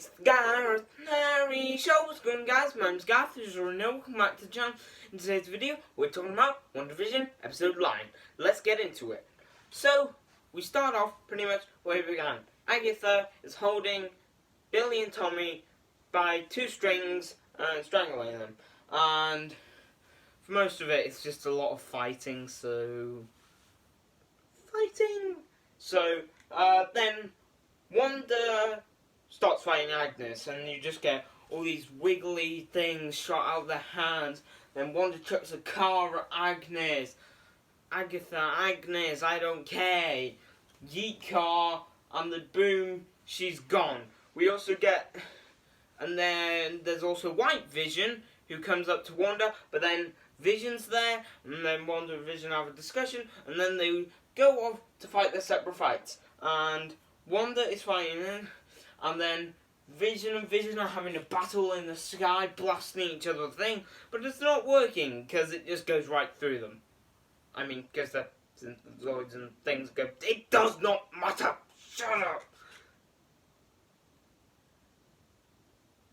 It's the Gareth Harry Show. What's going on, guys? My name's Gareth. This is Reno. Welcome back to the channel. In today's video, we're talking about Wandavision episode 9. Let's get into it. So, we start off pretty much where we began. Agatha is holding Billy and Tommy by two strings and strangling them. And for most of it, it's just a lot of fighting, so... then Wanda starts fighting Agnes, and you just get all these wiggly things shot out of their hands. Then Wanda chucks a car at Agnes. Agatha, Agnes, I don't care. Yeet car, and the boom, she's gone. We also get, and then there's also White Vision, who comes up to Wanda, but then Vision's there, and then Wanda and Vision have a discussion, and then they go off to fight their separate fights. And Wanda is fighting them, and then Vision and Vision are having a battle in the sky, blasting each other with things, but it's not working, because it just goes right through them. I mean, because the Zoids and things go, it does not matter! Shut up!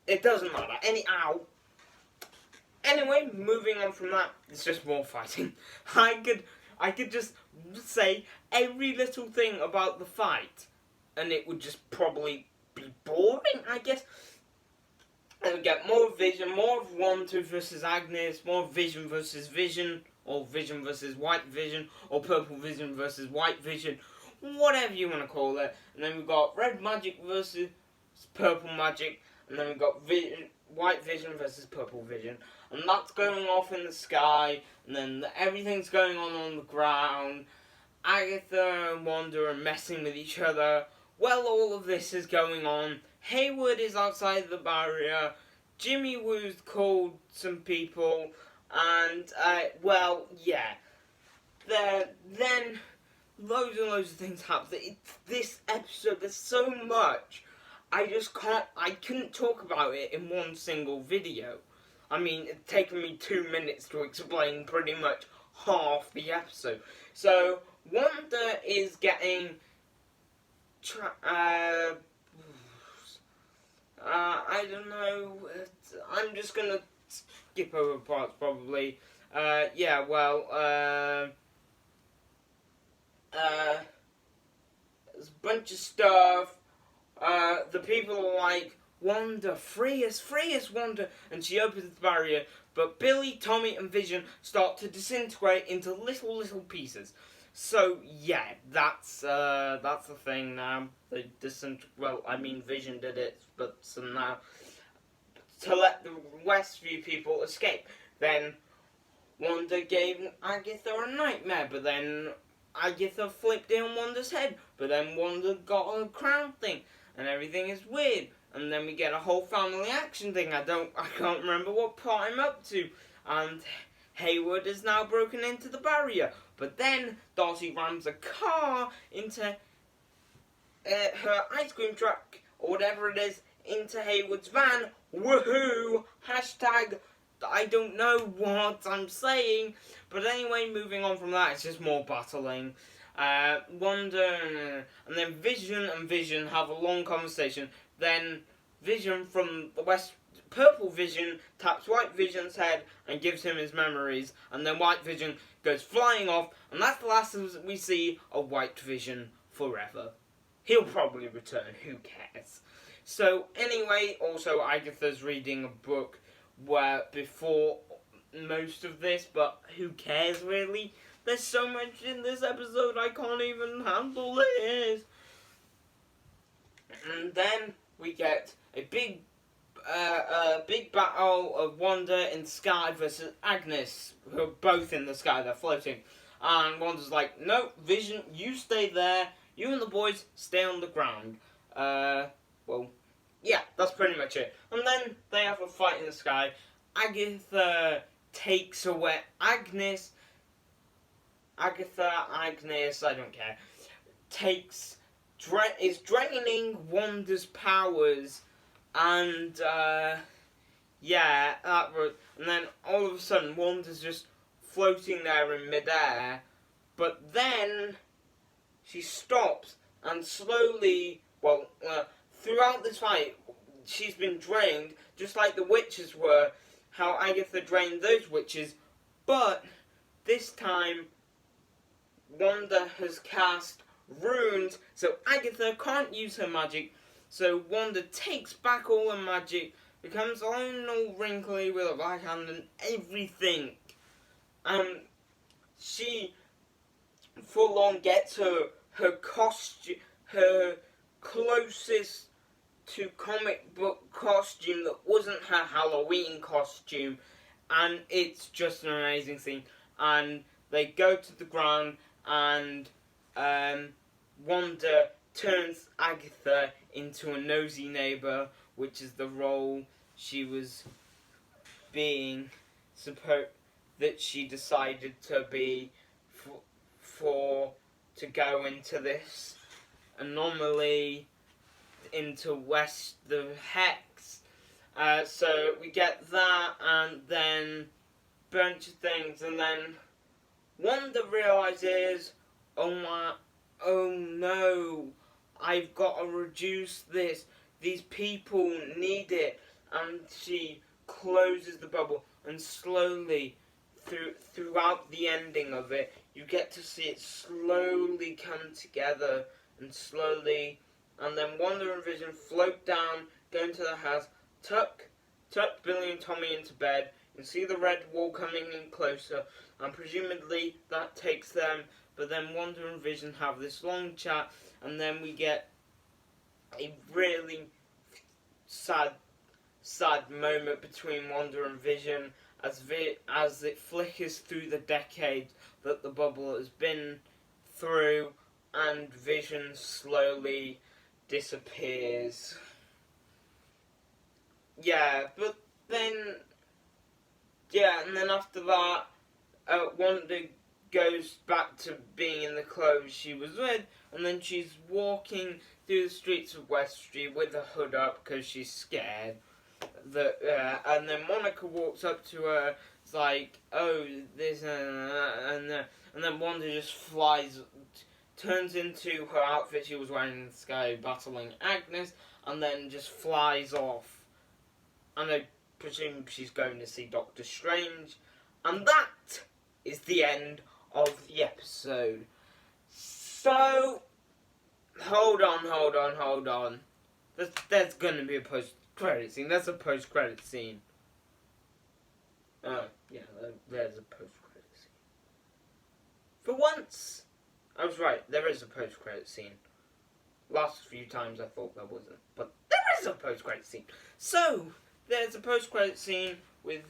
It doesn't matter. Anyway, moving on from that, it's just more fighting. I could just say every little thing about the fight, and it would just probably be boring, I guess. And we get more Vision, more of Wanda versus Agnes, more Vision versus Vision, or Vision versus White Vision, or Purple Vision versus White Vision, whatever you want to call it. And then we've got Red Magic versus Purple Magic, and then we've got White Vision versus Purple Vision. And that's going off in the sky, and then everything's going on the ground. Agatha and Wanda are messing with each other. Well, all of this is going on. Hayward is outside the barrier. Jimmy Woo's called some people, and, well, yeah. Then, loads and loads of things happen. This episode, there's so much. I couldn't talk about it in one single video. I mean, it's taken me 2 minutes to explain pretty much half the episode. So, Wanda is getting... I don't know. I'm just gonna skip over parts, probably. Yeah, well, there's a bunch of stuff. The people are like, Wanda, free us, Wanda, and she opens the barrier, but Billy, Tommy, and Vision start to disintegrate into little pieces. So yeah, that's the thing now. They well, I mean, Vision did it, but so now to let the Westview people escape. Then Wanda gave Agatha a nightmare, but then Agatha flipped it on Wanda's head, but then Wanda got a crown thing, and everything is weird. And then we get a whole family action thing. I can't remember what part I'm up to. And Hayward is now broken into the barrier. But then Darcy rams a car into her ice cream truck, or whatever it is, into Hayward's van. Woohoo! Hashtag I don't know what I'm saying. But anyway, moving on from that, it's just more battling. Wanda and then Vision and Vision have a long conversation. Then Vision from the West, Purple Vision taps White Vision's head and gives him his memories, and then White Vision goes flying off, and that's the last we see of White Vision forever. He'll probably return, who cares? So anyway, also Agatha's reading a book where before most of this, but who cares really? There's so much in this episode, I can't even handle this. And then we get a big battle of Wanda in the sky versus Agnes, who are both in the sky, they're floating. And Wanda's like, no, Vision, you stay there, you and the boys stay on the ground. Well, yeah, that's pretty much it. And then they have a fight in the sky. Agatha takes away Agnes, I don't care, is draining Wanda's powers, and yeah, and then all of a sudden Wanda's just floating there in midair, but then she stops and slowly, throughout this fight, she's been drained, just like the witches were, how Agatha drained those witches, but this time Wanda has cast runes, so Agatha can't use her magic, so Wanda takes back all her magic, becomes all wrinkly with a black hand and everything. She full on gets her costume, her closest to comic book costume that wasn't her Halloween costume, and it's just an amazing scene. And they go to the ground, and Wanda turns Agatha into a nosy neighbour, which is the role she was being that she decided to be to go into this anomaly, into the Hex. So we get that, and then a bunch of things, and then Wanda realizes, oh no, I've got to reduce this. These people need it, and she closes the bubble, and slowly, throughout the ending of it, you get to see it slowly come together, and slowly, and then Wanda and Vision float down, go into the house, tuck Billy and Tommy into bed, and see the red wall coming in closer, and presumably that takes them, but then Wanda and Vision have this long chat, and then we get a really sad moment between Wanda and Vision as it flickers through the decade that the bubble has been through, and Vision slowly disappears. And then after that, Wanda goes back to being in the clothes she was with, and then she's walking through the streets of West Street with the hood up because she's scared. And then Monica walks up to her, it's like, oh, this and then Wanda just turns into her outfit she was wearing in the sky, battling Agnes, and then just flies off. And I presume she's going to see Doctor Strange, and that is the end of the episode. So, hold on. There's gonna be a post-credit scene. That's a post-credit scene. Yeah, there's a post-credit scene. For once, I was right, there is a post-credit scene. Last few times I thought there wasn't, but there is a post-credit scene. So, there's a post-credit scene with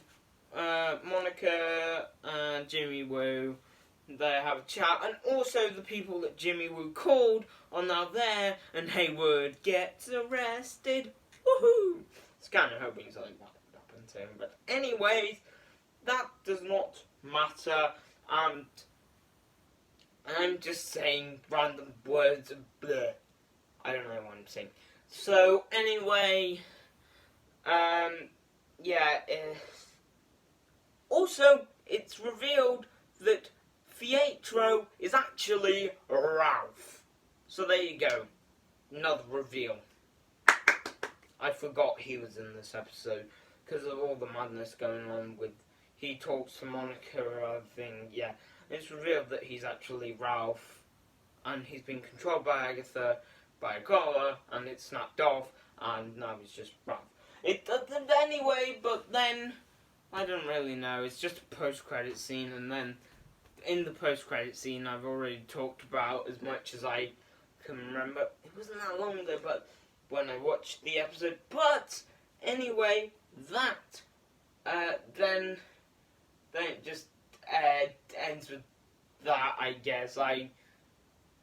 Monica and Jimmy Woo. They have a chat, and also the people that Jimmy Woo called are now there, and Hayward gets arrested. Woohoo! It's kind of hoping something might happen to him, but anyways, that does not matter, and I'm just saying random words of bleh. I don't know what I'm saying. So, anyway, also, it's revealed that Pietro is actually Ralph. So there you go. Another reveal. I forgot he was in this episode because of all the madness going on with he talks to Monica thing. Yeah, it's revealed that he's actually Ralph, and he's been controlled by Agatha by a collar, and it's snapped off, and now he's just Ralph. It doesn't anyway, but then I don't really know. It's just a post-credit scene, and then in the post-credit scene, I've already talked about as much as I can remember. It wasn't that long ago, but when I watched the episode. But anyway, that then it just ends with that. I guess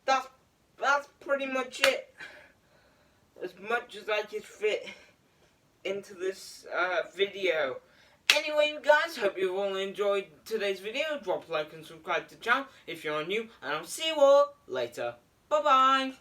that's pretty much it. As much as I could fit into this video. Anyway, you guys, hope you've all enjoyed today's video. Drop a like and subscribe to the channel if you're new, and I'll see you all later. Bye-bye.